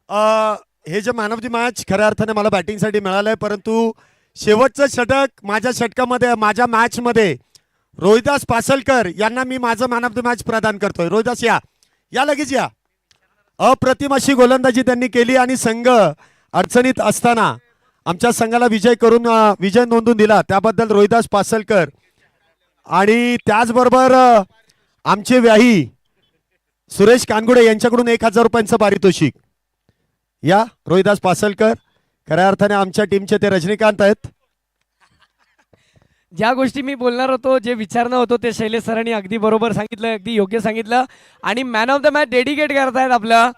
हे जे man of the match खऱ्या अर्थाने मला बॅटिंगसाठी मिळालंय, परंतु शेवटचं षटक माझ्या षटकामध्ये माझ्या मॅचमध्ये रोहिदास पासलकर यांना मी माझं मॅन ऑफ द मॅच प्रदान करतोय. रोहिदास या लगेच या. अप्रतिम अशी गोलंदाजी त्यांनी केली आणि संघ अडचणीत असताना आमच्या संघाला विजय नोंदून दिला, त्याबद्दल रोहिदास पासलकर आणि त्याचबरोबर आमचे व्याही सुरेश कानगुडे यांच्याकडून 1000 रुपयांचं पारितोषिक. या रोहिदास पासलकर खऱ्या अर्थाने आमच्या टीमचे ते रजनीकांत आहेत. ज्या गोष्टी मी बोलणार होतो, जे विचारणार होतो, ते शैलेश सरांनी अगदी बरोबर सांगितलं, अगदी योग्य सांगितलं. आणि man of the match dedicate करतायत आपलं.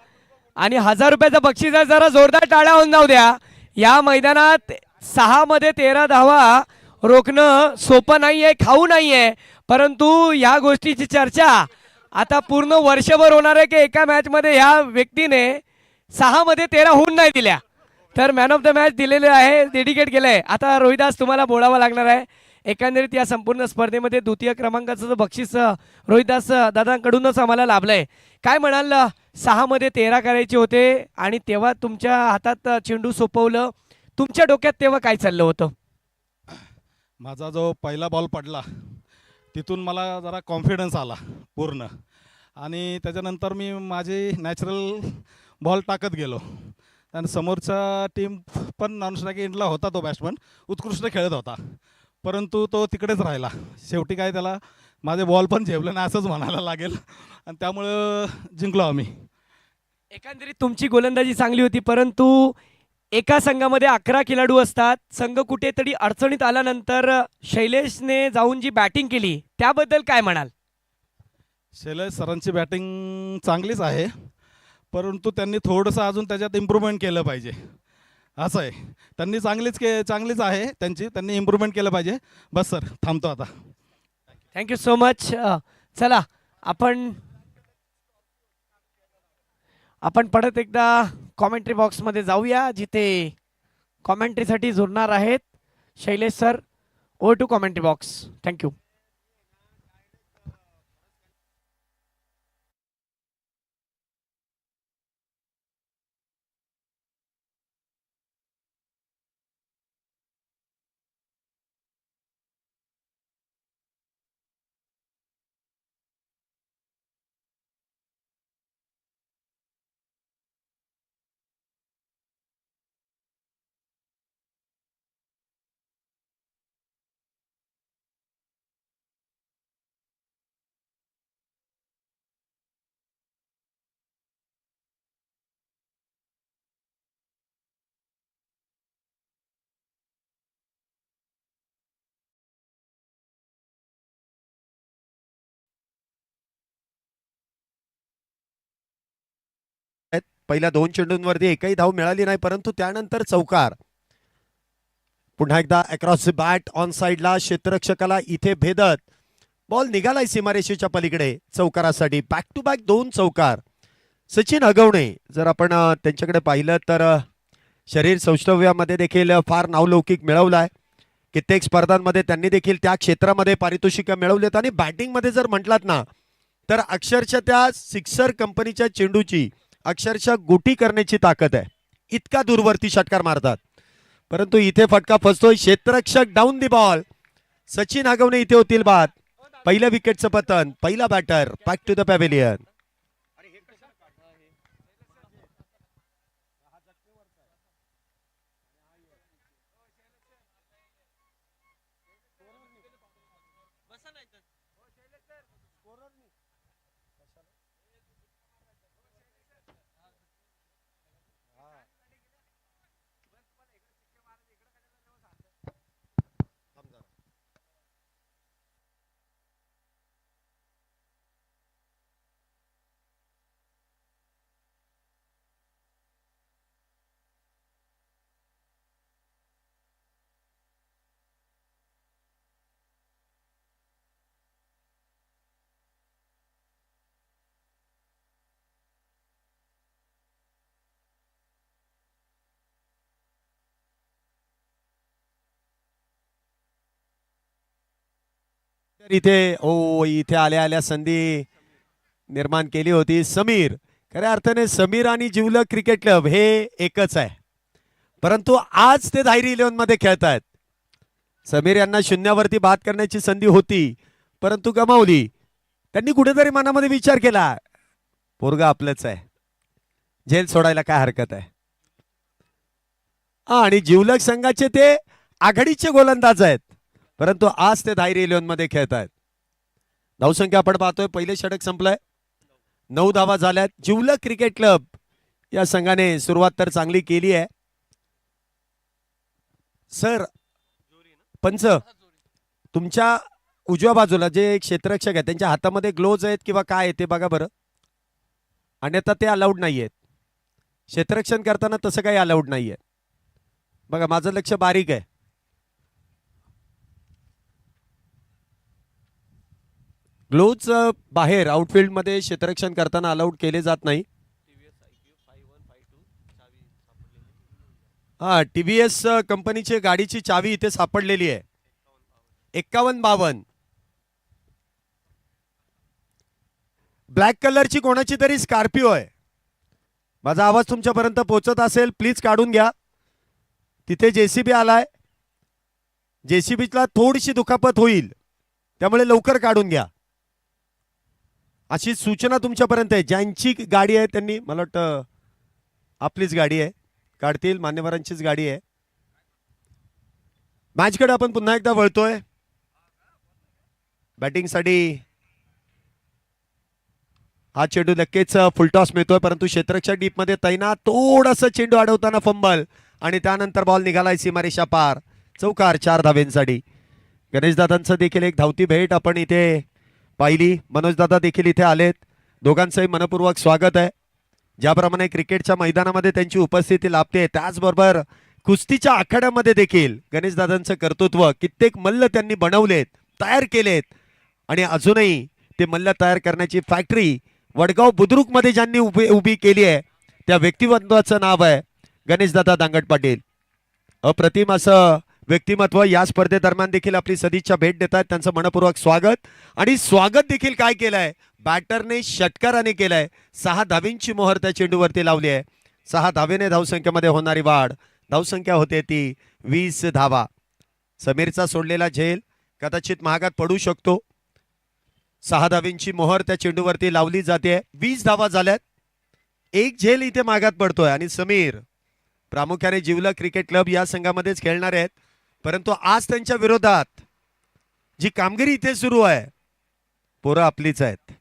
आणि 1000 रुपयाचं बक्षीस आहे. जरा जोरदार टाळ्या होऊन जाऊ द्या. या मैदानात 6 मध्ये 13 धावा रोखणं सोपं नाहीये, खाऊ नाहीये, परंतु या गोष्टीची चर्चा आता पूर्ण वर्षभर होणार आहे की एका मॅच मध्ये ह्या व्यक्तीने 6 मध्ये 13 होऊन नाही दिल्या. तर मॅन ऑफ द मॅच दिलेले आहे, डेडिकेट केलंय. आता रोहिदास तुम्हाला बोलावं लागणार आहे. एकंदरीत या संपूर्ण स्पर्धेमध्ये द्वितीय क्रमांकाचं जो बक्षीस रोहिदास दादांकडूनच आम्हाला लाभलंय. काय म्हणाल, 6 मध्ये 13 करायचे होते आणि तेव्हा तुमच्या हातात चेंडू सोपवलं, तुमच्या डोक्यात तेव्हा काय चाललं होतं? माझा जो पहिला बॉल पडला तिथून मला जरा कॉन्फिडन्स आला पूर्ण, आणि त्याच्यानंतर मी माझी नॅचरल बॉल टाकत गेलो. आणि समोरचा टीम पण नॉन स्ट्राईक एंडला होता, तो बॅट्समन उत्कृष्ट खेळत होता, परंतु तो तिकडेच राहिला. शेवटी काय त्याला माझे बॉल पण झेपले नाही असंच म्हणायला लागेल, आणि त्यामुळं जिंकलो आम्ही. एकंदरीत तुमची गोलंदाजी चांगली होती, परंतु एका संघामध्ये 11 खेळाडू असतात. संघ कुठेतरी अडचणीत आल्यानंतर शैलेशने जाऊन जी बॅटिंग केली त्याबद्दल काय म्हणाल? शैलेश सरांची बॅटिंग चांगलीच आहे, परंतु त्यांनी थोडंसं अजून त्याच्यात इम्प्रूव्हमेंट केलं पाहिजे. असं आहे, त्यांनी चांगलीच आहे त्यांनी इम्प्रूव्हमेंट केलं पाहिजे. बस सर, थांबतो आता. Thank you so much. चला आपण परत एकदा कॉमेंट्री बॉक्समध्ये जाऊया, जिथे कॉमेंट्रीसाठी जुळणार आहेत Shailesh sir. Over to commentary box. Thank you. पहिल्या 2 चेंडूंवरती एकही धाव मिळाली नाही, परंतु त्यानंतर चौकार. पुन्हा एकदा अक्रॉस द बॅट ऑन साइडला क्षेत्ररक्षकाला इथे भेदत बॉल निघालाय सीमारेषेच्या पलीकडे चौकारासाठी. बॅक टू बॅक 2 चौकार. सचिन हगवणे जर आपण त्यांच्याकडे पाहिलं तर शरीर सौष्ठव्यामध्ये देखील फार नावलौकिक मिळवलाय. कित्येक स्पर्धांमध्ये त्यांनी देखील त्या क्षेत्रामध्ये पारितोषिक मिळवलेत. आणि बॅटिंगमध्ये जर म्हटलात ना तर अक्षरशः त्या सिक्सर कंपनीच्या चेंडूची अक्षरशः गोटी करण्याची ताकद आहे. इतका दूरवरती षटकार मारतात, परंतु इथे फटका फसतोय. क्षेत्ररक्षक down the ball. Sachin Hagawane इथे होतील बाद. पहिल्या विकेटचं पतन. पहिला batter back to the pavilion. इथे इथे आल्या आल्या संधी निर्माण केली होती. समीर खऱ्या अर्थाने समीर आणि जिवलग क्रिकेट क्लब हे एकच आहे, परंतु आज ते धायरी 11 मध्ये खेळतायत. समीर यांना शून्यावरती बाद करण्याची संधी होती, परंतु गमावली. त्यांनी कुठेतरी मनामध्ये विचार केला, पोरगा आपलंच आहे, झेल सोडायला काय हरकत आहे. आणि जिवलग संघाचे ते आघाडीचे गोलंदाज आहेत, परंतु आज ते धायरी 11 मध्ये खेळतायत. धावसंख्या आपण पाहतोय, पहिले षटक संपलंय, 9 धावा झाल्यात. जिवलग क्रिकेट क्लब या संघाने सुरुवात तर चांगली केली आहे. सर पंच, तुमच्या उजव्या बाजूला जे एक क्षेत्ररक्षक आहे त्यांच्या हातामध्ये ग्लोव्ज आहेत किंवा काय आहे ते बघा बरं, अन्यथा ते अलाउड नाहीयेत. क्षेत्ररक्षण करताना तसं काही अलाउड नाहीये. बघा माझं लक्ष बारीक आहे. ग्लोव्ज बाहेर आउटफील्ड मध्ये क्षेत्ररक्षण करताना अलाउड केले जात नाही. हा टीव्हीएस कंपनीची गाडीची चावी इथे सापडलेली आहे, 5152. ब्लॅक कलरची कोणाची तरी स्कॉर्पिओ आहे. माझा आवाज तुमच्यापर्यंत पोहोचत असेल प्लीज काढून घ्या. तिथे जेसीबी आलाय, जेसीबीला थोडीशी दुखापत होईल, त्यामुळे लवकर काढून घ्या अशी सूचना तुमच्यापर्यंत आहे. ज्यांची गाडी आहे त्यांनी, मला वाटतं आपलीच गाडी आहे, काढतील, मान्यवरांचीच गाडी आहे. मॅचकडे आपण पुन्हा एकदा वळतोय. बॅटिंगसाठी हा चेंडू नक्कीच फुलटॉस मिळतोय, परंतु क्षेत्ररक्षक डीप मध्ये तैनात. थोडासा चेंडू अडवताना फंबल आणि त्यानंतर बॉल निघालाय सीमारेषा पार. चौकार 4 धावेंसाठी. गणेशदादांचं देखील एक धावती भेट आपण इथे पाहिली. मनोजदादा देखील इथे आलेत, दोघांचंही मनपूर्वक स्वागत आहे. ज्याप्रमाणे क्रिकेटच्या मैदानामध्ये त्यांची उपस्थिती लाभते, त्याचबरोबर कुस्तीच्या आखाड्यामध्ये देखील गणेशदादांचं कर्तृत्व. कित्येक मल्ल त्यांनी बनवलेत, तयार केलेत, आणि अजूनही ते मल्ल तयार करण्याची फॅक्टरी वडगाव बुद्रुक मध्ये ज्यांनी उभी केली आहे त्या व्यक्तिमत्वाचं नाव आहे गणेशदादा दांगट पाटील. अप्रतिम असं व्यक्तिमत्व या स्पर्धेदरम्यान देखील आपली सदिच्छा भेट देतात. त्यांचं मनपूर्वक स्वागत. आणि स्वागत देखील काय केलंय, बॅटरने षटकाराने केलंय. 6 धावेंची मोहर त्या चेंडूवरती लावली आहे. 6 धावेने धावसंख्येमध्ये होणारी वाढ. धावसंख्या होते ती 20 धावा. समीरचा सोडलेला झेल कदाचित महागात पडू शकतो. 6 धावेंची मोहर त्या चेंडूवरती लावली जाते. 20 धावा झाल्यात. एक झेल इथे मागात पडतोय. आणि समीर प्रामुख्याने जिवलग क्रिकेट क्लब या संघामध्येच खेळणार आहेत, परंतु आज त्यांच्या विरोधात जी कामगिरी इथे सुरू आहे, पोरं आपलीच आहेत,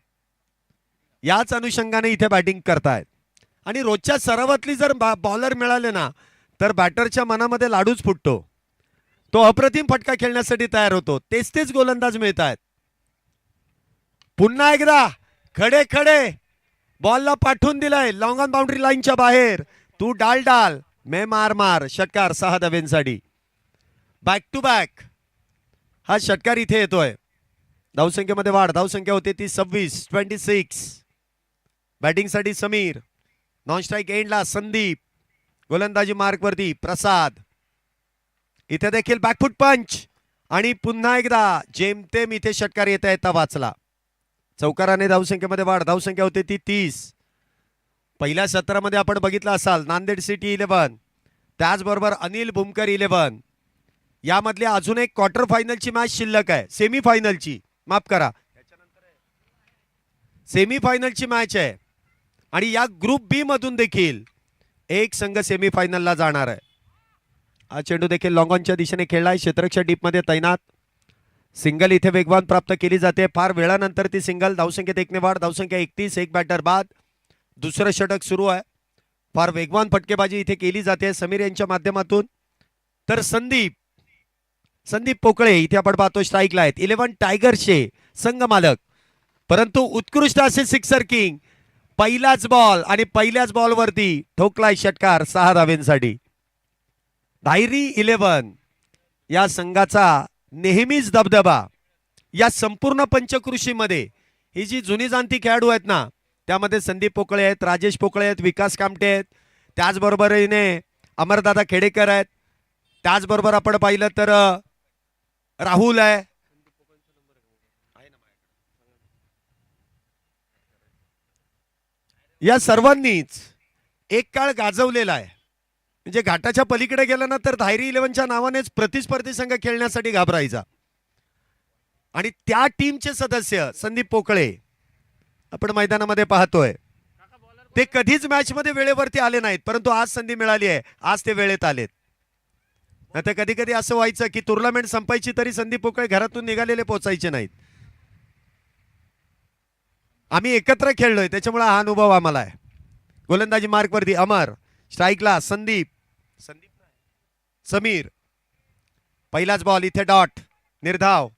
याच अनुषंगाने इथे बॅटिंग करतायत. आणि रोजच्या सरावातली जर बॉलर मिळाले ना तर बॅटरच्या मनामध्ये लाडूच फुटतो. तो अप्रतिम फटका खेळण्यासाठी तयार होतो. तेच गोलंदाज मिळत आहेत. पुन्हा एकदा खडे खडे बॉलला पाठवून दिलाय लॉंग ऑन बाउंड्री लाईनच्या बाहेर. तू डाल डाल मैं मार मार. षटकार 6 धावेंसाठी. बॅक टू बॅक हा षटकार इथे येतोय. धावसंख्येमध्ये वाढ. धावसंख्या होते ती 26. बॅटिंगसाठी समीर. नॉन स्ट्राईक एंडला संदीप. गोलंदाजी मार्क वरती प्रसाद. इथे देखील बॅकफुट पंच. आणि पुन्हा एकदा जेमतेम इथे षटकार येता येता वाचला. चौकाराने धावसंख्येमध्ये वाढ. धावसंख्या होते ती 30. पहिल्या सत्रामध्ये आपण बघितलं असाल नांदेड सिटी 11, त्याचबरोबर अनिल भूमकर 11. यामधली अजून एक क्वार्टर फायनलची मॅच शिल्लक आहे. सेमीफायनलची, माफ करा, सेमीफायनलची मॅच आहे. आणि या ग्रुप बी मधून देखील एक संघ सेमीफायनलला जाणार आहे. हा चेंडू देखील लॉंग ऑनच्या दिशेने खेळलाय. क्षेत्ररक्षक डीप मध्ये तैनात. सिंगल इथे वेगवान प्राप्त केली जाते. फार वेळानंतर ती सिंगल. धावसंख्येत 1 ने वाढ. धावसंख्या 31. एक बॅटर बाद. दुसरं षटक सुरू आहे. फार वेगवान फटकेबाजी इथे केली जाते समीर यांच्या माध्यमातून. तर संदीप पोकळे इथे आपण पाहतो स्ट्राईकला आहेत. 11 टायगर्सचे संघ मालक, परंतु उत्कृष्ट असे सिक्सर किंग. पहिलाच बॉल आणि पहिल्याच बॉलवरती ठोकलाय षटकार 6 धावेंसाठी. धायरी 11 या संघाचा नेहमीच दबदबा. या संपूर्ण पंचकृषीमध्ये ही जी जुनी जाणती खेळाडू आहेत ना, त्यामध्ये संदीप पोकळे आहेत, राजेश पोकळे आहेत, विकास कामटे आहेत, त्याचबरोबर अमरदादा खेडेकर आहेत, त्याचबरोबर आपण पाहिलं तर राहुल आहे. या सर्वांनीच एक काळ गाजवलेला आहे. म्हणजे घाटाच्या पलीकडे गेलं ना तर धायरी 11च्या नावानेच प्रतिस्पर्धी संघ खेळण्यासाठी घाबरायचा. आणि त्या टीमचे सदस्य संदीप पोकळे आपण मैदानामध्ये पाहतोय, ते कधीच मॅच मध्ये वेळेवरती आले नाहीत, परंतु आज संधी मिळाली आहे, आज ते वेळेत आलेत. नाहीतर कधी कधी असं व्हायचं की टुर्नामेंट संपायची तरी संदीप पोकळे घरातून निघालेले पोचायचे नाहीत. आम्ही एकत्र खेळलोय त्याच्यामुळे हा अनुभव आम्हाला आहे. गोलंदाजी मार्क वरती अमर, स्ट्राईकला संदीप, समीर. पहिलाच बॉल इथे डॉट, निर्धाव.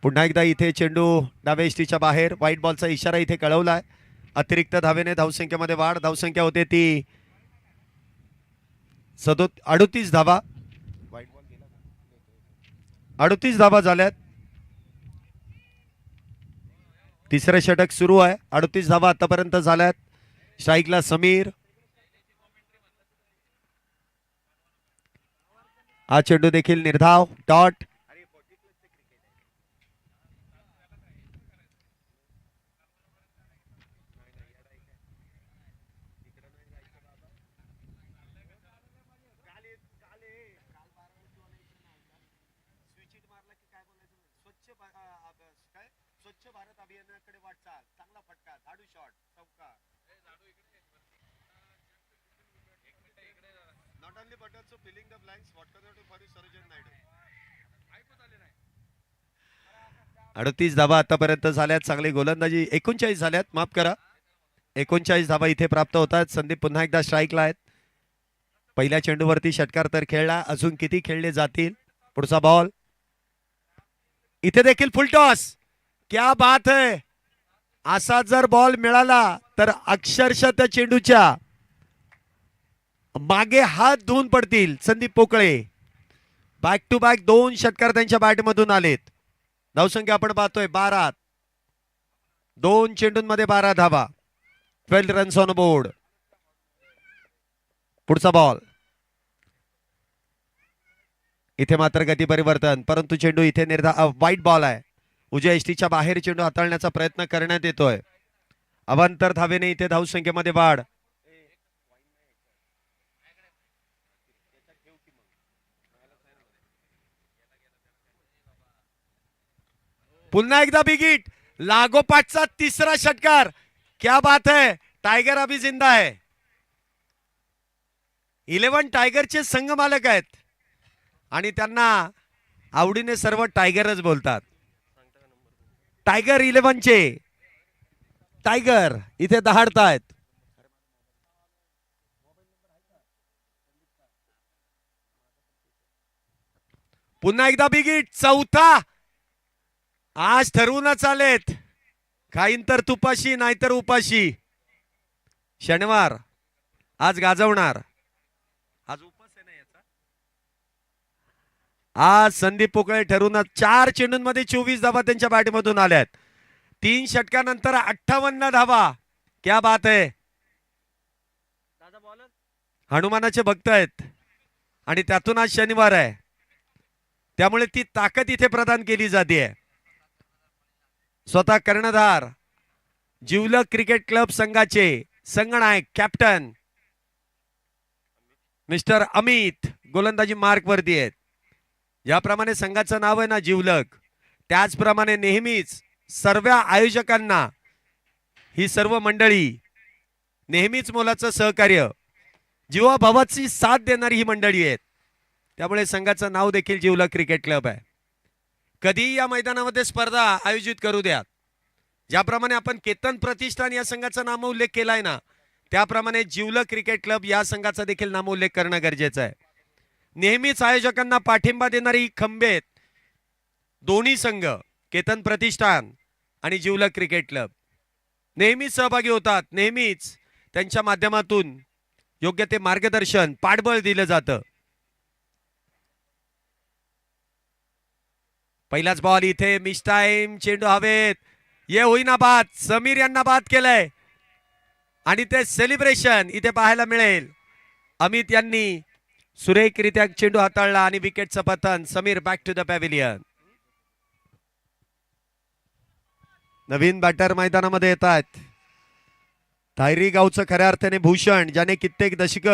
पुन्हा एकदा इथे चेंडू डाव्या इष्टीच्या बाहेर, व्हाईट बॉलचा इशारा इथे कळवलाय. अतिरिक्त धावेने धावसंख्येमध्ये वाढ. धावसंख्या होते ती 38 धावा. 38 धावा झाल्यात. तिसरं षटक सुरू आहे. 38 धावा आतापर्यंत झाल्यात. स्ट्राईकला समीर. हा चेंडू देखील निर्धाव, डॉट. स्वच्छ भारत अभियानाकडे वाटचाल. चांगला फटका, झाडू शॉट, चौका. Not only but also filling the blanks. What can I do for you, Sarojin Naidu? 38 धावा आतापर्यंत झाल्यात. चांगली गोलंदाजी. 39 झाल्यात, माफ करा. 39 धावा इथे प्राप्त होतात. संदीप पुन्हा एकदा स्ट्राईकला आहेत. पहिल्या चेंडूवरती षटकार तर खेळला, अजून किती खेळले जातील. पुढचा बॉल इथे देखील फुल टॉस. क्या बात है. असा जर बॉल मिळाला तर अक्षरशः त्या चेंडूच्या मागे हात धुवून पडतील Sandeep Pokale. Back to back 2 षटकार त्यांच्या बॅटमधून आलेत. धावसंख्या आपण पाहतोय 12. 2 चेंडूंमध्ये 12 धावा. 12 रन्स ऑन बोर्ड. पुढचा बॉल इथे मात्र गती परिवर्तन, परंतु चेंडू इथे व्हाईट बॉल आहे. उजव्या इष्टीच्या बाहेर चेंडू हाताळण्याचा प्रयत्न करण्यात येतोय. अवांतर धावेने इथे धावसंख्येमध्ये वाढ. पुन्हा एकदा बिगिट. लागोपाठचा तिसरा षटकार. क्या बात है. टायगर अभी जिंदा है. 11 टायगरचे संघ मालक आहेत आणि त्यांना आवडीने सर्व टायगरच बोलतात. टायगर 11चे टायगर इथे दहाडतायत. पुन्हा एकदा बिगिट. चौथा. आज ठरवूनच आलेत. खाईन तर तुपाशी नाहीतर उपाशी. शनिवार आज गाजवणार. आज उपास आहे ना याचा. आज संदीप पोकळे ठरवूनच. 4 चेंडूंमध्ये 24 धावा त्यांच्या बॅटमधून आल्यात. 3 षटकानंतर 58 धावा. क्या बात है. हनुमानाचे भक्त आहेत आणि त्यातून आज शनिवार आहे, त्यामुळे ती ताकद इथे प्रदान केली जाते. स्वतः कर्णधार जिवलग क्रिकेट क्लब संघाचे संगनायक कॅप्टन मिस्टर अमित गोलंदाजी मार्क वरती आहेत. ज्याप्रमाणे संघाचं नाव आहे ना जिवलग, त्याचप्रमाणे नेहमीच सर्व आयोजकांना ही सर्व मंडळी नेहमीच मोलाचं सहकार्य, जीवाभावाची साथ देणारी ही मंडळी आहेत. त्यामुळे संघाचं नाव देखील जिवलग क्रिकेट क्लब आहे. कधी या मैदानामध्ये स्पर्धा आयोजित करू द्या, ज्याप्रमाणे आपण केतन प्रतिष्ठान या संघाचा नामोल्लेख केलाय ना, त्याप्रमाणे जिवलग क्रिकेट क्लब या संघाचा देखील नामोल्लेख करणं गरजेचं आहे. नेहमीच आयोजकांना पाठिंबा देणारी खंबे आहेत दोन्ही संघ, केतन प्रतिष्ठान आणि जिवलग क्रिकेट क्लब. नेहमीच सहभागी होतात, नेहमीच त्यांच्या माध्यमातून योग्य ते मार्गदर्शन, पाठबळ दिलं जातं. पहिलाच बॉल इथे मिस टाइम, चेंडू हवेत, ये होईना बाद. समीर यांना बाद केलंय आणि ते सेलिब्रेशन इथे पाहायला मिळेल. अमित यांनी सुरेखरित्या चेंडू हाताळला आणि विकेटचं पतन. Sameer back to the pavilion. नवीन बॅटर मैदानामध्ये येत आहेत. धायरी गावचं खऱ्या अर्थाने भूषण, ज्याने कित्येक दशक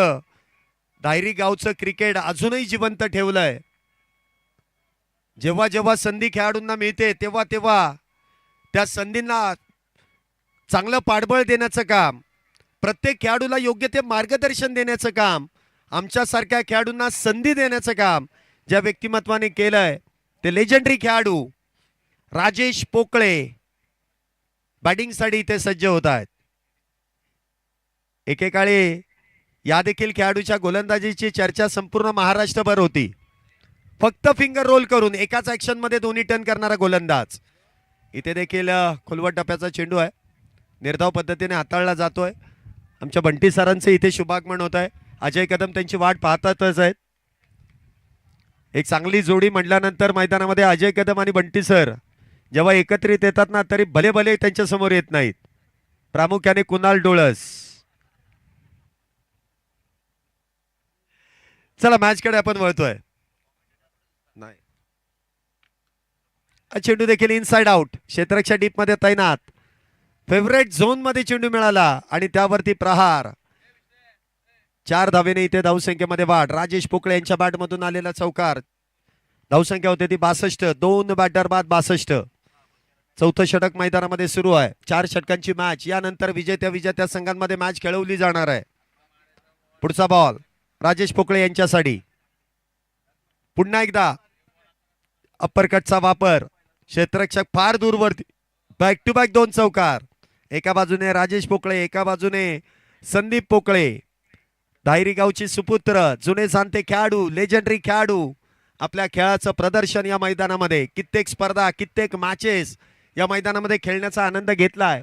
धायरी गावचं क्रिकेट अजूनही जिवंत ठेवलंय. जेव्हा जेव्हा संधी खेळाडूंना मिळते तेव्हा तेव्हा त्या संधींना चांगलं पाठबळ देण्याचं काम, प्रत्येक खेळाडूला योग्य ते मार्गदर्शन देण्याचं काम, आमच्यासारख्या खेळाडूंना संधी देण्याचं काम ज्या व्यक्तिमत्वाने केलंय ते लेजेंडरी खेळाडू राजेश पोकळे बॅटिंगसाठी इथे सज्ज होत आहेत. एकेकाळी या देखील खेळाडूच्या गोलंदाजीची चर्चा संपूर्ण महाराष्ट्रभर होती. फक्त फिंगर रोल करून एकाच ऍक्शन मध्ये दोन्ही टर्न करणारा गोलंदाज. इथे देखील खोलवट टप्प्याचा चेंडू आहे, निर्धाव पद्धतीने हाताळला जातोय. आमच्या बंटी सरांचे इथे शुभागमन होत आहे. अजय कदम त्यांची वाट पाहतातच आहेत. एक चांगली जोडी म्हटल्यानंतर मैदानामध्ये अजय कदम आणि बंटी सर जेव्हा एकत्रित येतात ना तरी भले भले त्यांच्या समोर येत नाहीत. प्रामुख्याने कुणाल डोळस. चला मॅच कडे आपण वळतोय. नाही, चेंडू देखील इनसाइड आउट, क्षेत्ररक्षक डीप मध्ये तैनात. फेवरेट झोन मध्ये चेंडू मिळाला आणि त्यावरती प्रहार. 4 धावेने इथे धावसंख्येमध्ये वाढ. राजेश पोकळे यांच्या बॅट मधून आलेला चौकार. धावसंख्या होते ती 62. 2 बॅटर बाद 62. चौथं षटक मैदानामध्ये सुरू आहे. 4 षटकांची मॅच. यानंतर विजेत्या संघांमध्ये मॅच खेळवली जाणार आहे. पुढचा बॉल राजेश पोकळे यांच्यासाठी. पुन्हा एकदा अप्परकटचा वापर. क्षेत्ररक्षक फार दूरवरती. बॅक टू बॅक 2 चौकार. एका बाजूने राजेश पोकळे, एका बाजूने संदीप पोकळे. धायरी गावची सुपुत्र, जुने जाणते खेळाडू, लेजेंडरी खेळाडू. आपल्या खेळाचं प्रदर्शन या मैदानामध्ये, कित्येक स्पर्धा, कित्येक मॅचेस या मैदानामध्ये खेळण्याचा आनंद घेतलाय.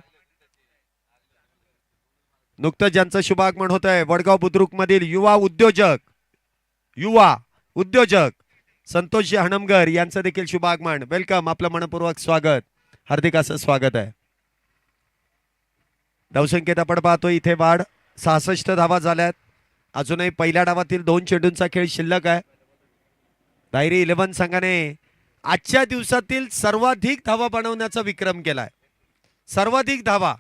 नुकतंच ज्यांचं शुभागमन होत आहे वडगाव बुद्रुक मधील युवा उद्योजक संतोषजी हणमगर यांचं देखील शुभागमन. वेलकम, आपलं मनपूर्वक स्वागत, हार्दिक असं स्वागत आहे. धावसंख्येत आपण पाहतो इथे वाढ. 66 धावा झाल्यात. अजूनही पहिल्या डावातील 2 चेंडूंचा खेळ शिल्लक आहे. धायरी 11 संघाने आजच्या दिवसातील सर्वाधिक धावा बनवण्याचा विक्रम केलाय. सर्वाधिक धावा.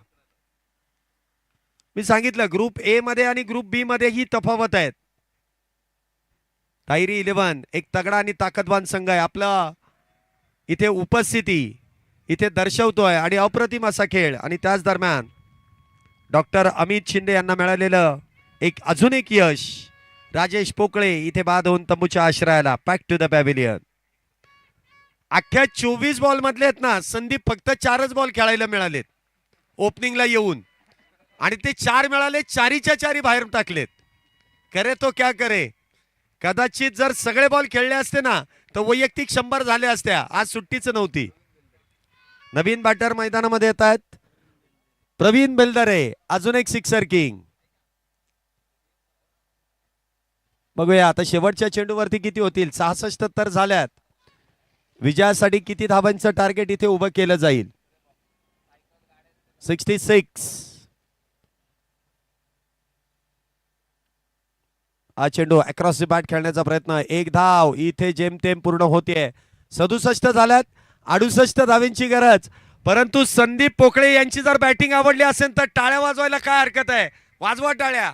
मी सांगितलं ग्रुप ए मध्ये आणि ग्रुप बी मध्ये ही तफावत आहेत. धायरी 11 एक तगडा आणि ताकदवान संघ आहे. आपला इथे उपस्थिती इथे दर्शवतोय आणि अप्रतिम असा खेळ. आणि त्याच दरम्यान डॉक्टर अमित शिंदे यांना मिळालेलं अजून एक यश. राजेश पोकळे इथे बाद होऊन तंबूच्या आश्रयाला. Back to the pavilion. अख्ख्या 24 बॉल मधले आहेत ना संदीप फक्त 4च बॉल खेळायला मिळालेत ओपनिंगला येऊन, आणि ते 4 मिळाले, 4च्या 4 बाहेर टाकलेत. करे तो क्या करे. कदाचित जर सगळे बॉल खेळले असते ना तर वैयक्तिक 100 झाले असत्या. आज सुट्टीच नव्हती. नवीन बॅटर मैदानामध्ये येत आहेत. प्रवीण बेलदरे, अजून एक सिक्सर किंग. बघूया आता शेवटच्या चेंडूवरती किती होतील. 66 तर झाल्यात. विजयासाठी किती धावांचं टार्गेट इथे उभं केलं जाईल. 66. हा चेंडू अक्रॉस द बॅट खेळण्याचा प्रयत्न. 1 धाव इथे जेमतेम पूर्ण होते. 67 झाल्यात. 68 धावेंची गरज. परंतु संदीप पोकळे यांची जर बॅटिंग आवडली असेल तर टाळ्या वाजवायला काय हरकत आहे. वाजवा टाळ्या.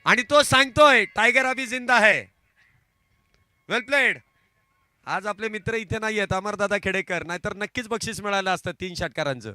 आणि तो सांगतोय टायगर अभी जिंदा है. वेल प्लेड. आज आपले मित्र इथे नाही आहेत, अमरदादा खेडेकर, नाहीतर नक्कीच बक्षीस मिळालं असतं 3 षटकारांचं.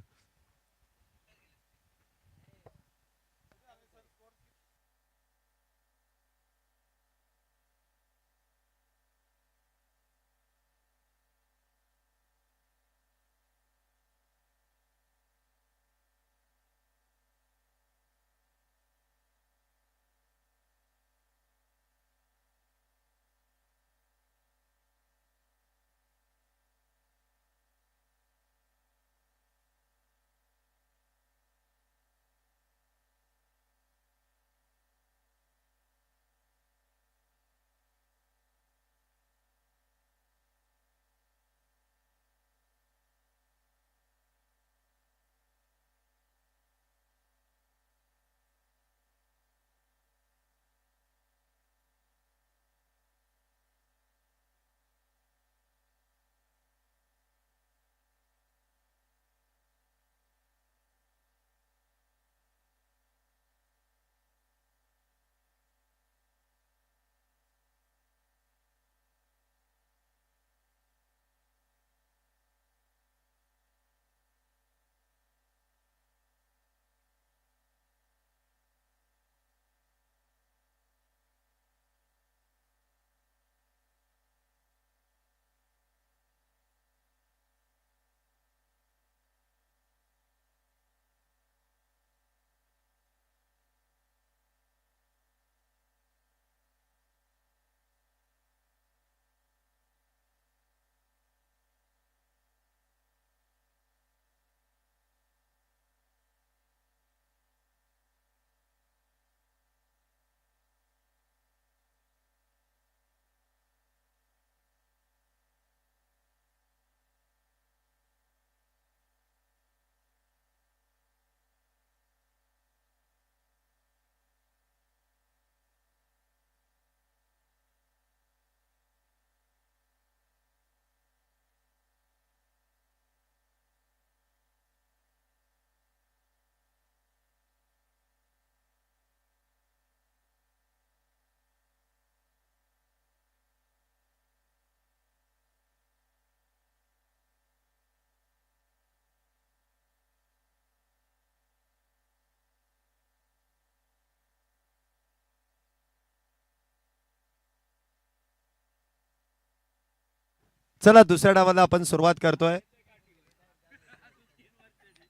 चला दुसऱ्या डावाला आपण सुरुवात करतोय.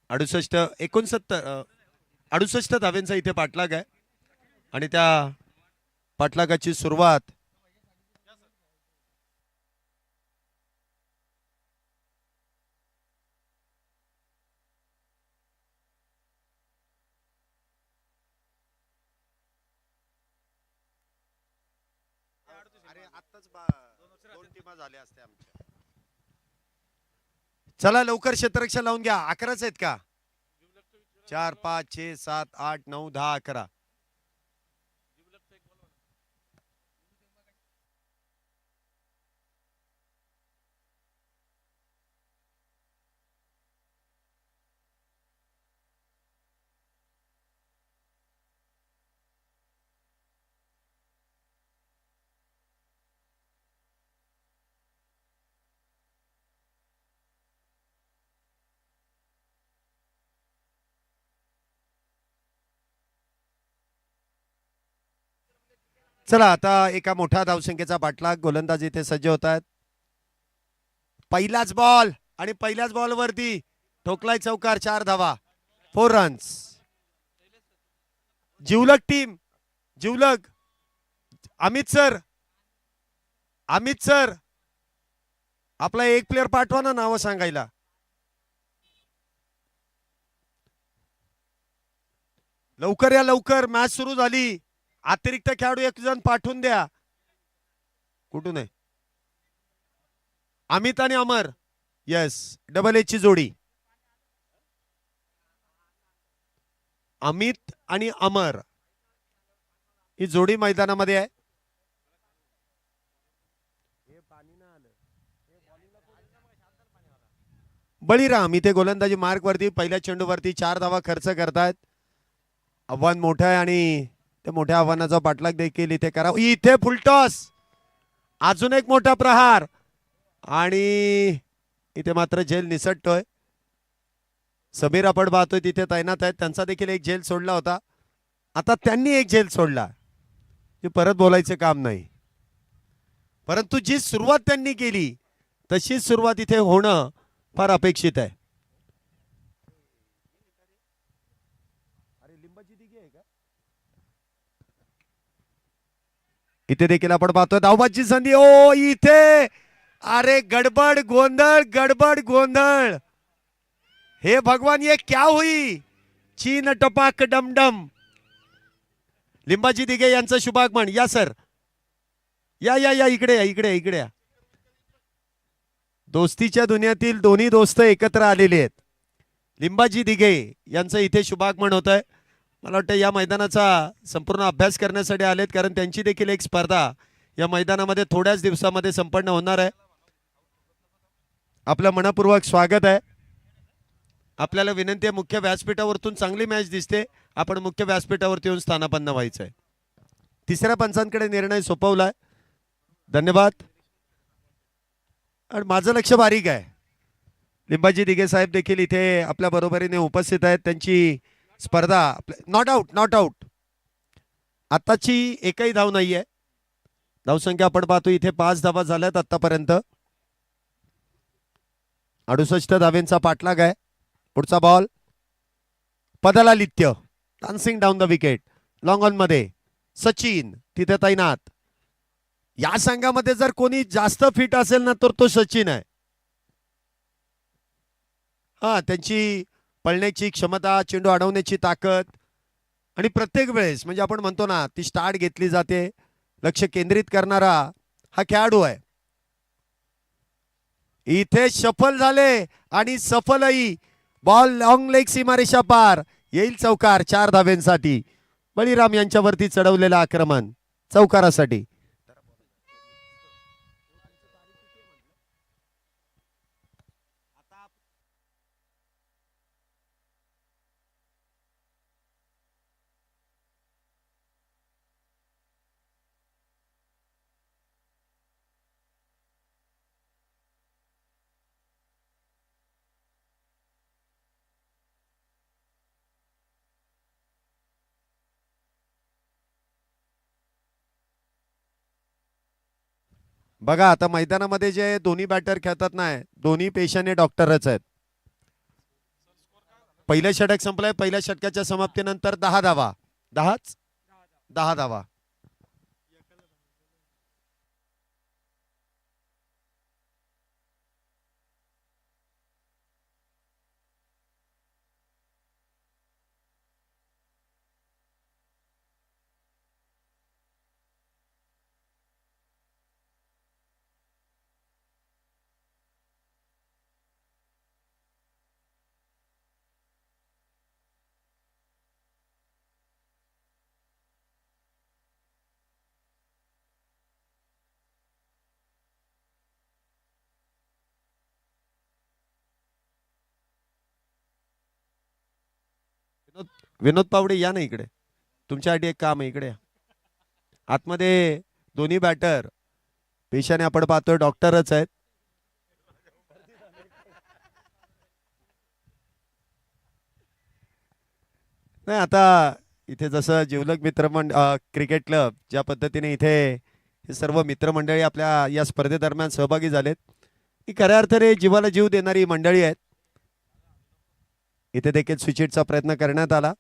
68 धावेंचा इथे पाठलाग आहे आणि त्या पाठलागाची सुरुवात चला लवकर क्षेत्ररक्षण लावून घ्या. 11च आहेत का? 4 5 6 7 8 9 10 11. चला आता एका मोठ्या धावसंख्येचा पाठलाग गोलंदाज इथे सज्ज होत आहेत. पहिलाच बॉल आणि पहिल्याच बॉल वरती ठोकलाय चौकार. 4 धावा, 4 रन्स. जिवलग टीम, जिवलग. अमित सर, अमित सर आपला एक प्लेअर पाठवा ना नाव सांगायला. लवकर या लवकर, मॅच सुरू झाली. अतिरिक्त खेळाडू एक जण पाठवून द्या. कुठून आहे? अमित आणि अमर. येस, डबल एच ची जोडी. अमित आणि अमर ही जोडी मैदानामध्ये आहे. बळीराम इथे गोलंदाजी मार्क वरती पहिल्या चेंडूवरती 4 धावा खर्च करतायत. आव्हान मोठं आहे आणि त्या मोठ्या आव्हानाचा पाठलाग देखील इथे करावं. इथे फुलटॉस, अजून एक मोठा प्रहार आणि इथे मात्र झेल निसटतोय. समीर आपण पाहतोय तिथे तैनात आहेत. त्यांचा देखील एक झेल सोडला होता. आता त्यांनी एक झेल सोडला. परत बोलायचं काम नाही, परंतु जी सुरुवात त्यांनी केली तशी सुरुवात इथे होणं फार अपेक्षित आहे. इथे देखील आपण पाहतोय धावबाची संधी. ओ इथे अरे गडबड गोंधळ, गडबड गोंधळ. हे भगवान ये क्या हुई. चीन टपाक डमडम. लिंबाजी दिघे यांचं शुभागमन. या सर, या या या इकडे या, इकडे इकडे या. दोस्तीच्या दुनियातील दोन्ही दोस्त एकत्र आलेले आहेत. लिंबाजी दिघे यांचं इथे शुभागमन होत आहे. मला वाटतं या मैदानाचा संपूर्ण अभ्यास करण्यासाठी आलेत, कारण त्यांची देखील एक स्पर्धा या मैदानामध्ये थोड्याच दिवसामध्ये संपन्न होणार आहे. आपलं मनपूर्वक स्वागत आहे. आपल्याला विनंती आहे, मुख्य व्यासपीठावरतून चांगली मॅच दिसते, आपण मुख्य व्यासपीठावरती येऊन स्थानापन्न व्हायचं आहे. तिसऱ्या पंचांकडे निर्णय सोपवलाय. धन्यवाद. आणि माझं लक्ष बारीक आहे. लिंबाजी दिघे साहेब देखील इथे आपल्या बरोबरीने उपस्थित आहेत. त्यांची स्पर्धा नॉट आउट, नॉट आउट. आताची एकही धाव नाहीये. धावसंख्या आपण पाहतो इथे 5 धावा झाल्यात आतापर्यंत. 68 धावेंचा पाठलाग आहे. पुढचा बॉल पदलालित्य, dancing down the wicket. Long on मध्ये सचिन तिथे तैनात. या संघामध्ये जर कोणी जास्त फिट असेल ना तर तो सचिन आहे. हा, त्यांची पळण्याची क्षमता, चेंडू अडवण्याची ताकद आणि प्रत्येक वेळेस म्हणजे आपण म्हणतो ना ती स्टार्ट घेतली जाते, लक्ष केंद्रित करणारा हा खेळाडू आहे. इथे सफल झाले आणि सफलही. बॉल लॉंग लेग सीमारेषा पार. येईल चौकार 4 धावेंसाठी. बळीराम यांच्यावरती चढवलेलं आक्रमण चौकारासाठी. बघा आता मैदानामध्ये जे दोन्ही बॅटर खेळतात नाही, दोन्ही पेशाने डॉक्टरच आहेत. पहिलं षटक संपलंय. पहिल्या षटकाच्या समाप्तीनंतर 10 धावा. 10 धावा. विनोद पावडे या ना इकडे, तुमच्यासाठी एक काम आहे, इकडे या. आतमध्ये दोन्ही बॅटर पेशाने आपण पाहतोय डॉक्टरच आहेत. नाही आता इथे जसं जिवलग क्रिकेट क्लब ज्या पद्धतीने इथे हे सर्व मित्रमंडळी आपल्या या स्पर्धेदरम्यान सहभागी झालेत, ही खऱ्या अर्थाने जीवाला जीव देणारी मंडळी आहेत. इथे देखील स्विचिटचा प्रयत्न करण्यात आला.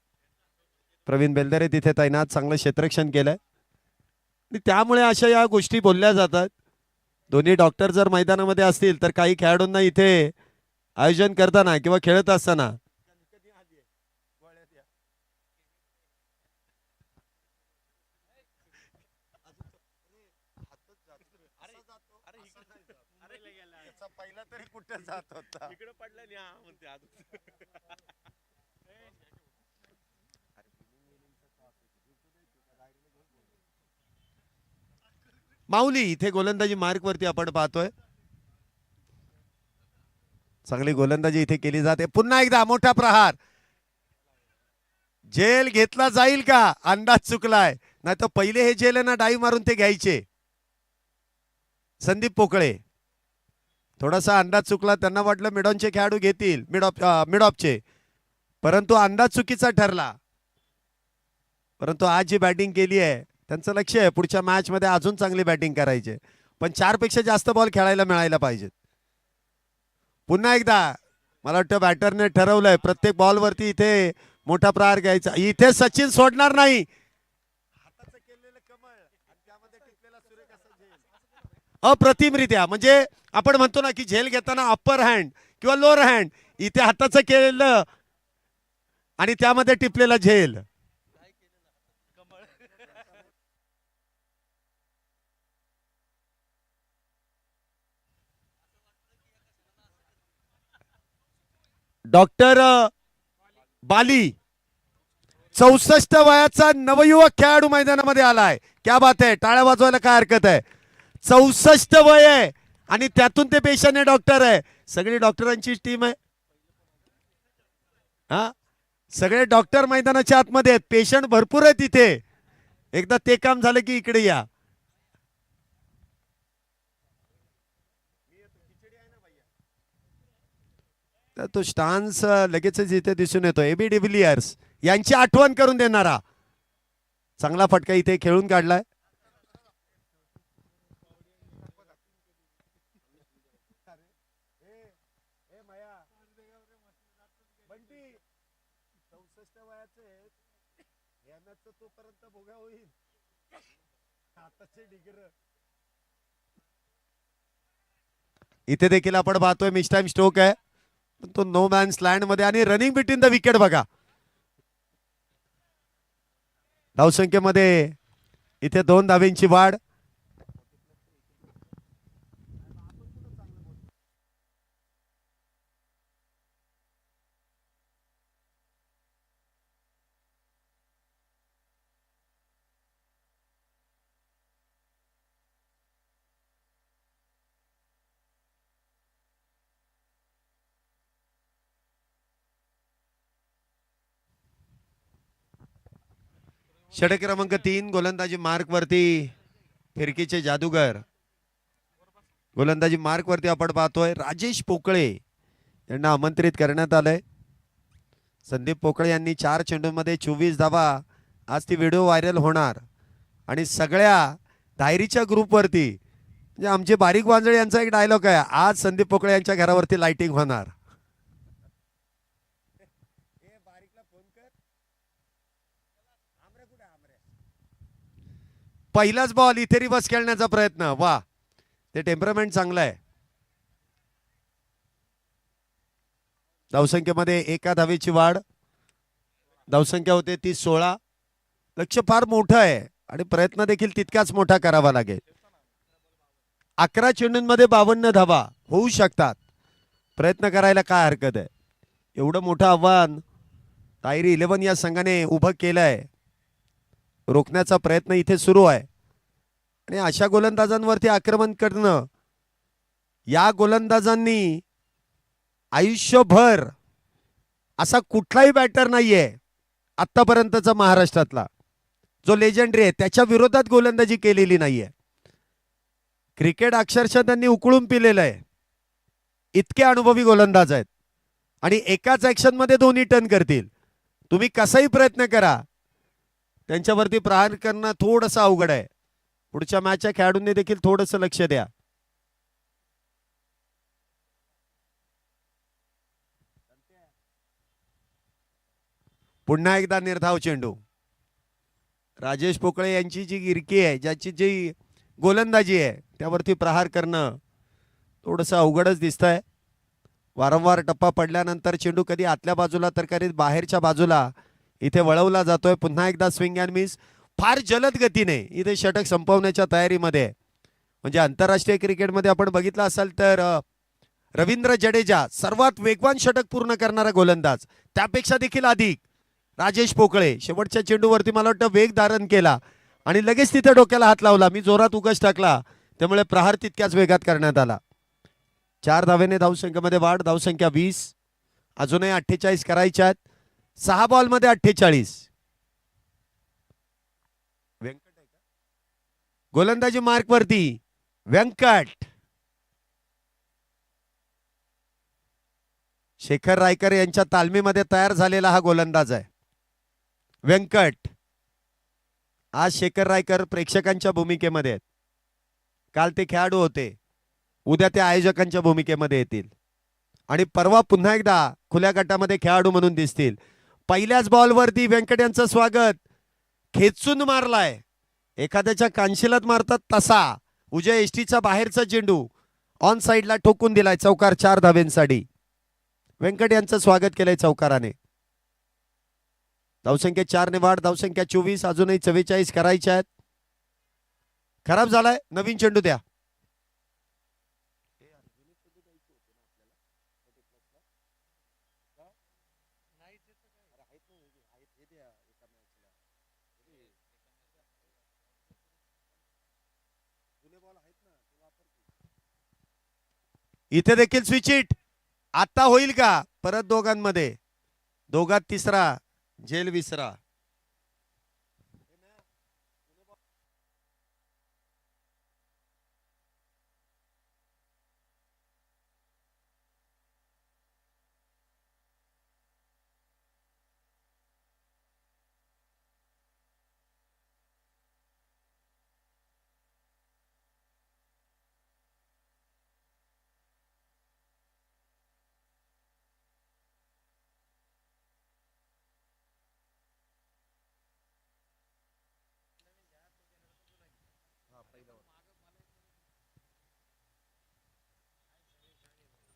प्रवीण बेलदरे तिथे तैनात, चांगलं क्षेत्ररक्षण केलंय आणि त्यामुळे अशा या गोष्टी बोलल्या जातात. दोन्ही डॉक्टर जर मैदानामध्ये असतील तर काही खेळाडूंना इथे आयोजन करताना किंवा खेळत असताना पहिला तरी कुठे जात होता. माऊली इथे गोलंदाजी मार्क वरती आपण पाहतोय. चांगली गोलंदाजी इथे केली जाते. पुन्हा एकदा मोठा प्रहार. जेल घेतला जाईल का? अंदाज चुकलाय. नाही तर पहिले हे जेल ना डाई मारून ते घ्यायचे. संदीप पोकळे थोडासा अंदाज चुकला. त्यांना वाटलं मिडॉनचे खेळाडू घेतील मिडॉपचे, परंतु अंदाज चुकीचा ठरला. परंतु आज जी बॅटिंग केली आहे त्यांचं लक्ष आहे पुढच्या मॅच मध्ये अजून चांगली बॅटिंग करायचे, पण 4 पेक्षा जास्त बॉल खेळायला मिळायला पाहिजेत. पुन्हा एकदा मला वाटतं बॅटरने ठरवलंय प्रत्येक बॉल वरती इथे मोठा प्रहार घ्यायचा. इथे सचिन सोडणार नाही. हाताचं केलेलं कमळ आणि त्यामध्ये टिकलेला सुरेख असा झेल. अप्रतिमरित्या म्हणजे आपण म्हणतो ना की झेल घेताना अप्पर हँड किंवा लोअर हँड, इथे हाताचं केलेलं आणि त्यामध्ये टिपलेला झेल. डॉक्टर बाली 64 वयाचा नवयुवक खेळाडू मैदानामध्ये आलाय. क्या बात आहे, टाळ्या वाजवायला काय हरकत आहे. 64 वय आहे आणि त्यातून ते पेशाने डॉक्टर आहे. सगळी डॉक्टरांची टीम आहे. हा सगळे डॉक्टर मैदानाच्या आतमध्ये आहेत. पेशंट भरपूर आहेत तिथे. एकदा ते काम झालं की इकडे या. तर तो स्टान्स लगेचच इथे दिसून येतो. एबी डिव्हिलियर्स यांची आठवण करून देणारा चांगला फटका इथे खेळून काढलाय. इथे देखील आपण पाहतोय मिस टाइम स्ट्रोक आहे, तो नो मॅन्स लँड मध्ये आणि रनिंग बिटवीन द विकेट. बघा धावसंख्येमध्ये इथे 2 धावेंची वाढ. षटक क्रमांक 3 गोलंदाजी मार्क वरती फिरकीचे जादूगर. गोलंदाजी मार्क वरती आपण पाहतोय राजेश पोकळे यांना आमंत्रित करण्यात आलंय. संदीप पोकळे यांनी 4 चेंडूंमध्ये 24 धावा. आज ती व्हिडिओ व्हायरल होणार आणि सगळ्या डायरीच्या ग्रुपवरती म्हणजे आमचे बारीक वांजळे यांचा एक डायलॉग आहे, आज संदीप पोकळे यांच्या घरावरती लाइटिंग होणार. पहिलाच बॉल इथे रिवर्स खेळण्याचा प्रयत्न. वा, ते टेम्परमेंट चांगलं आहे. धावसंख्येमध्ये एका धावेची वाढ. धावसंख्या होते ती 16. लक्ष फार मोठं आहे आणि प्रयत्न देखील तितकाच मोठा करावा लागेल. 11 चेंडूंमध्ये 52 धावा होऊ शकतात. प्रयत्न करायला काय हरकत आहे. एवढं मोठं आव्हान टायरी 11 या संघाने उभं केलंय. रोखण्याचा प्रयत्न इथे सुरू आहे आणि अशा गोलंदाजांवरती आक्रमण करणं, या गोलंदाजांनी आयुष्यभर असा कुठलाही बॅटर नाहीये आतापर्यंतचा महाराष्ट्रातला जो लेजेंडरी आहे त्याच्या विरोधात गोलंदाजी केलेली नाहीये. क्रिकेट अक्षरशः त्यांनी उकळून पिलेलं आहे. इतके अनुभवी गोलंदाज आहेत आणि एकाच ऍक्शन मध्ये दोन्ही टर्न करतील. तुम्ही कसाही प्रयत्न करा, त्यांच्यावरती प्रहार करणं थोडंसं अवघड आहे. पुढच्या मॅचच्या खेळाडूंनी देखील थोडंसं लक्ष द्या. पुन्हा एकदा निर्धाव चेंडू. राजेश पोकळे यांची जी गिरकी आहे, ज्याची जी गोलंदाजी आहे, त्यावरती प्रहार करणं थोडंसं अवघडच दिसतंय. वारंवार टप्पा पडल्यानंतर चेंडू कधी आतल्या बाजूला तर कधी बाहेरच्या बाजूला इथे वळवला जातोय. पुन्हा एकदा स्विंग अँड मिस. फार जलद गतीने इथे षटक संपवण्याच्या तयारीमध्ये. म्हणजे आंतरराष्ट्रीय क्रिकेटमध्ये आपण बघितलं असाल तर रवींद्र जडेजा सर्वात वेगवान षटक पूर्ण करणारा गोलंदाज, त्यापेक्षा देखील अधिक राजेश पोकळे शेवटच्या चेंडूवरती मला वाटतं वेग धारण केला आणि लगेच तिथे डोक्याला हात लावला. मी जोरात उगच टाकला, त्यामुळे प्रहार तितक्याच वेगात करण्यात आला. 4 धावेने धावसंख्येमध्ये वाढ. धावसंख्या 20. अजूनही 48 करायच्या आहेत. 6 बॉलमध्ये 48. गोलंदाजी मार्क वरती व्यंकट. शेखर रायकर यांच्या तालमीमध्ये तयार झालेला हा गोलंदाज आहे व्यंकट. आज शेखर रायकर प्रेक्षकांच्या भूमिकेमध्ये आहेत. काल ते खेळाडू होते, उद्या ते आयोजकांच्या भूमिकेमध्ये येतील आणि परवा पुन्हा एकदा खुल्या गटामध्ये खेळाडू म्हणून दिसतील. पहिल्याच बॉलवरती व्यंकट यांचं स्वागत. खेचून मारलाय, एखाद्याच्या कानशिलात मारतात तसा उजव्या एसटीचा बाहेरचा चेंडू ऑन साइडला ठोकून दिलाय. चौकार 4 धावेंसाठी. व्यंकट यांचं स्वागत केलंय चौकाराने. धावसंख्या 4 ने वाढ. धावसंख्या 24. अजूनही 44 करायच्या आहेत. खराब झालाय, नवीन चेंडू द्या. इथे देखील स्विच हिट. आता होईल का परत दोघांमध्ये? दोघात तिसरा, झेल विसरा.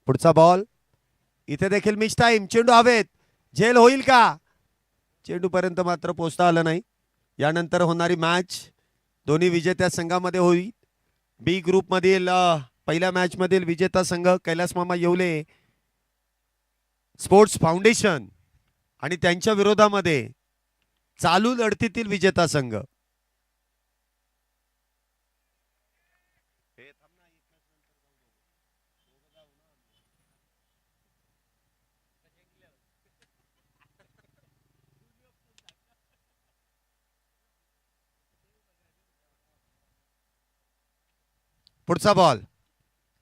पुढचा बॉल. इथे देखील मिस टाइम. चेंडू हवेत. झेल होईल का? चेंडू पर्यंत मात्र पोहोचता आलं नाही. यानंतर होणारी मॅच दोन्ही विजेत्या संघामध्ये होईल. बी ग्रुप मधील पहिल्या मॅच मधील विजेता संघ कैलास मामा येवले स्पोर्ट्स फाउंडेशन आणि त्यांच्या विरोधामध्ये चालू लढतीतील विजेता संघ. पुढचा बॉल.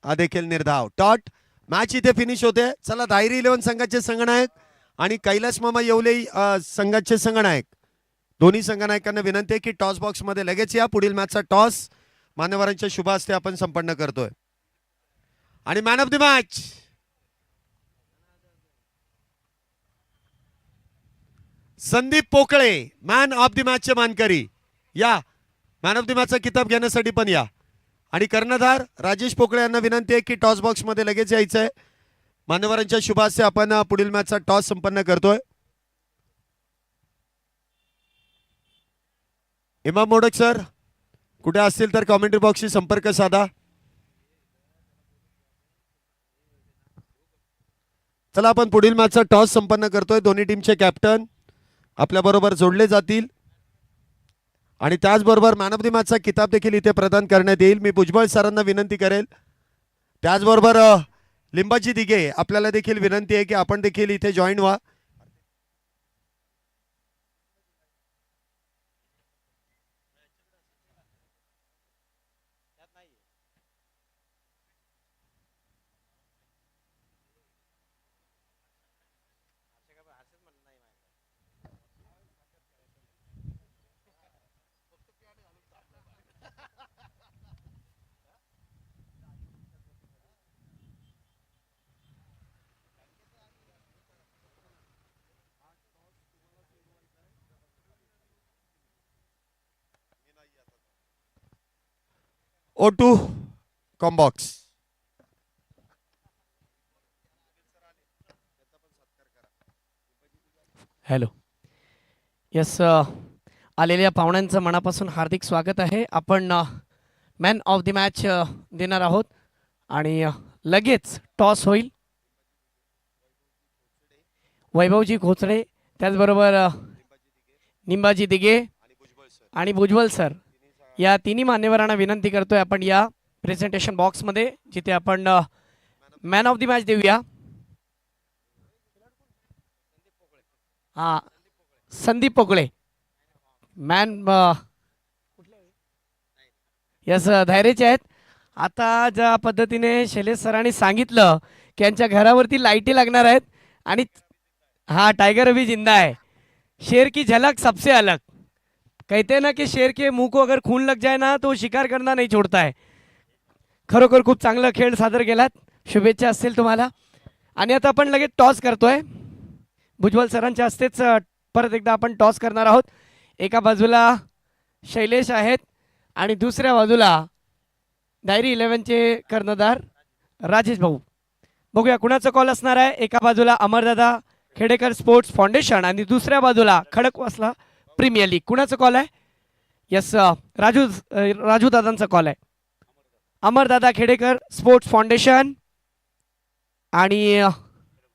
हा देखील निर्धाव. डॉट. मॅच इथे फिनिश होते. चला, धायरी 11 संघाचे संघनायक आणि कैलास मामा येवले संघाचे संघनायक दोन्ही संघनायकांना विनंती आहे की टॉस बॉक्स मध्ये लगेच या. पुढील मॅचचा टॉस मान्यवरांच्या शुभ हस्ते आपण संपन्न करतोय. आणि man of the match Sandeep Pokale, man of the मॅचचे मानकरी. या मॅन ऑफ द मॅचचा किताब घेण्यासाठी पण या. आणि कर्णधार राजेश पोकळे यांना विनंती आहे की टॉस बॉक्स मध्ये लगेच यायचंय. मान्यवरांच्या शुभ हस्ते आपण पुढील मॅचचा टॉस संपन्न करतोय. इमाम मोडक सर कुठे असतील तर कॉमेंट्री बॉक्सशी संपर्क साधा. चला आपण पुढील मॅचचा टॉस संपन्न करतोय. दोन्ही टीमचे कॅप्टन आपल्या बरोबर जोडले जातील आणि त्याचबरोबर मॅन ऑफ द मॅचचा किताब देखील इथे प्रदान करण्यात येईल. मी भुजबळ सरांना विनंती करेल, त्याचबरोबर लिंबाजी दिघे आपल्याला देखील विनंती आहे की आपण देखील इथे जॉईन व्हा. O2 combox. हॅलो. यस, आलेल्या पाहुण्यांचं मनापासून हार्दिक स्वागत आहे. आपण मॅन ऑफ द मॅच देणार आहोत आणि लगेच टॉस होईल. वैभवजी खोचडे, त्याचबरोबर निंबाजी दिघे आणि भुजबळ सर या तिन्ही मान्यवरांना विनंती करतोय आपण या प्रेझेंटेशन बॉक्समध्ये, जिथे आपण मॅन ऑफ द मॅच देऊया. हा, संदीप पोकळे मॅन. यस, धैर्याचे आहेत. आता ज्या पद्धतीने शैलेश सरांनी सांगितलं की यांच्या घरावरती लाईटी लागणार आहेत आणि हाँ टाइगर अभी जिंदा है. शेर की झलक सबसे अलग. कहते हैं ना कि शेर के मुंह को अगर खून लग जाए ना तो शिकार करना नहीं छोड़ता है. खरोखर खूप चांगला खेळ सादर केलात. शुभेच्छा असतील तुम्हाला. आणि आता आपण लगेच टॉस करतोय. भुजबळ सरांच्या हस्तेच परत एकदा आपण टॉस करणार आहोत. एका बाजूला शैलेश आहेत आणि दुसऱ्या बाजूला डायरी 11चे कर्णधार राजेश भाऊ. बघूया कुणाचा कॉल असणार आहे. एका बाजूला अमरदादा खेडेकर स्पोर्ट्स फाउंडेशन आणि दुसऱ्या बाजूला खडकवासला प्रीमियर लीग. कुणाचा कॉल आहे? यस, राजू दादांचा कॉल आहे. अमरदादा खेडेकर स्पोर्ट्स फाउंडेशन आणि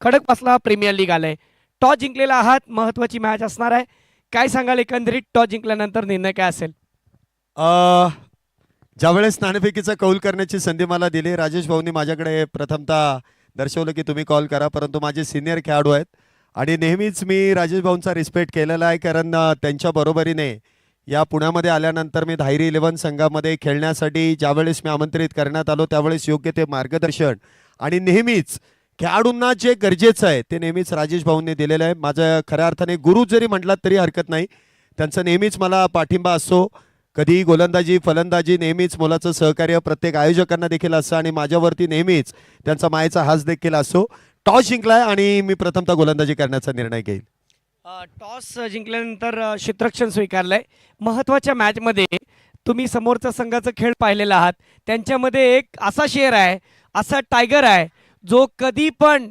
खडकवासला प्रीमियर लीग आलंय. टॉस जिंकलेला आहात, महत्वाची मॅच असणार आहे. काय सांगाल एकंदरीत टॉस जिंकल्यानंतर निर्णय काय असेल? ज्यावेळेस नाणेफेकीचा कौल करण्याची संधी मला दिली, राजेश भाऊंनी माझ्याकडे प्रथमतः दर्शवलं की तुम्ही कॉल करा, परंतु माझे सिनियर खेळाडू आहेत आणि नेहमीच मी राजेश भाऊंचा रिस्पेक्ट केलेला आहे. कारण त्यांच्या बरोबरीने या पुण्यामध्ये आल्यानंतर मी धायरी 11 संघामध्ये खेळण्यासाठी ज्यावेळेस मी आमंत्रित करण्यात आलो त्यावेळेस योग्य ते मार्गदर्शन आणि नेहमीच खेळाडूंना जे गरजेचं आहे ते नेहमीच राजेश भाऊंनी दिलेलं आहे. माझं खऱ्या अर्थाने गुरु जरी म्हटलात तरी हरकत नाही. त्यांचं नेहमीच मला पाठिंबा असतो. कधी गोलंदाजी फलंदाजी नेहमीच मोलाचं सहकार्य प्रत्येक आयोजकांना देखील असतं आणि माझ्यावरती नेहमीच त्यांचा मायेचा हास देखील असतो. टॉस जिंकलाय आणि मी प्रथमतः गोलंदाजी करण्याचा निर्णय घेईल. टॉस जिंकल्यानंतर क्षेत्ररक्षण स्वीकारलंय. महत्त्वाच्या मॅचमध्ये तुम्ही समोरच्या संघाचा खेळ पाहिलेला आहात. त्यांच्यामध्ये एक असा शेर आहे, असा टायगर आहे जो कधी पण